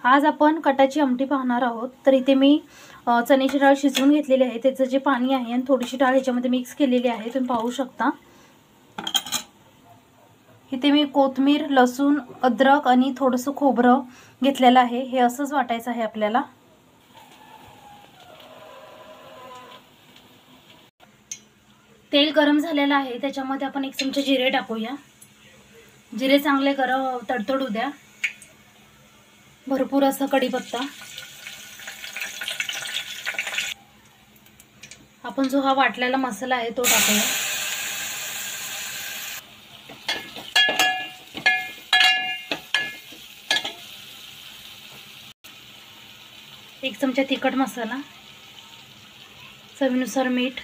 आज आपण कटाची आमटी पाहणार आहोत। तर इथे मी चण्याची डाळ शिजवून घेतलेली आहे। त्याचं जे पाणी आहे आणि थोडीशी डाळ ह्याच्यामध्ये मिक्स केलेली आहे, तुम्ही पाहू शकता। इथे मी कोथिंबीर, लसूण, अद्रक आणि थोडंसं खोबरं घेतलेलं आहे। हे असंच वाटायचं आहे आपल्याला। तेल गरम झालेलं आहे, त्याच्यामध्ये आपण 1 चमचा जिरे टाकूया। जिरे चांगले तडतडू द्या। भरपूर असा कढीपत्ता, आपण जो हा वाटलेला मसाला आहे तो टाकूया। एक चमचा तिखट मसाला, चवीनुसार मीठ,